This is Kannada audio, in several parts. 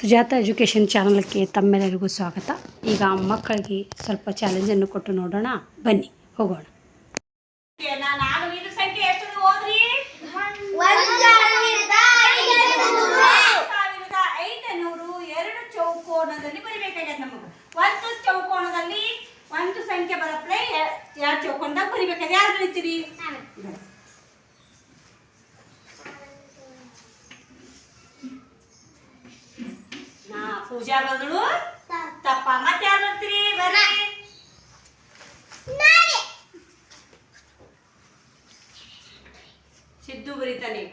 ಸುಜಾತ ಎಜುಕೇಷನ್ ಚಾನಲ್ಗೆ ತಮ್ಮೆಲ್ಲರಿಗೂ ಸ್ವಾಗತ. ಈಗ ಮಕ್ಕಳಿಗೆ ಸ್ವಲ್ಪ ಚಾಲೆಂಜನ್ನು ಕೊಟ್ಟು ನೋಡೋಣ, ಬನ್ನಿ ಹೋಗೋಣ. ನಾನು ಇದು ಸಂಖ್ಯೆ ಎಷ್ಟು ಓದ್ರಿ? 1500 ಎರಡು ಚೌಕೋನದಲ್ಲಿ ಬರಿಬೇಕಾಗತ್ತೆ. ನಮಗೆ ಒಂದು ಚೌಕೋನದಲ್ಲಿ ಒಂದು ಸಂಖ್ಯೆ ಬರಪ್ಲೆ ಎರಡು ಚೌಕೋನದಾಗ ಬರಿಬೇಕಾದ್ರೆ ಯಾರು ಬರೀತೀರಿ? ಪೂಜಾ ಬದಲು ತಪ್ಪ. ಮತ್ತೆ ಯಾರು ಬರ್ತೀರಿ? ಬರ್ರಿ. ಸಿದ್ದು ಬರೀತಾನೆ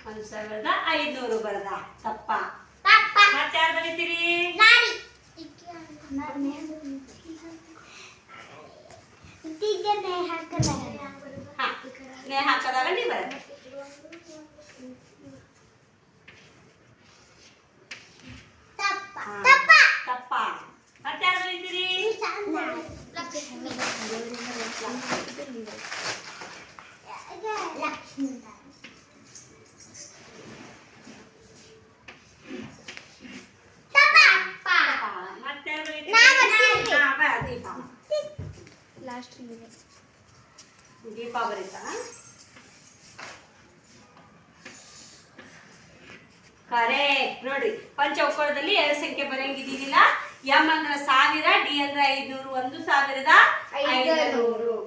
1500 ಬರದ ತಪ್ಪ. ಮತ್ತೆ ಯಾರು ಬರೀತೀರಿ? ನೇ ಹಾಕದಾಗ ನೀ ಬರ. ತಪ್ಪ. ಮತ್ತೆ ಯಾರು ಬರೀತೀರಿ? ದೀಪ ಬರೀತಾ? ಕರೆಕ್ಟ್. ನೋಡಿ, ಪಂಚೌಕೋಳದಲ್ಲಿ ಎರಡು ಸಂಖ್ಯೆ ಬರೆಯಂಗಿದ್ದೀನಿಲ್ಲ. ಎಂ ಅಂದ್ರೆ 1000, ಡಿ ಅಂದ್ರೆ 500, 1500.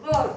ಗುಡ್.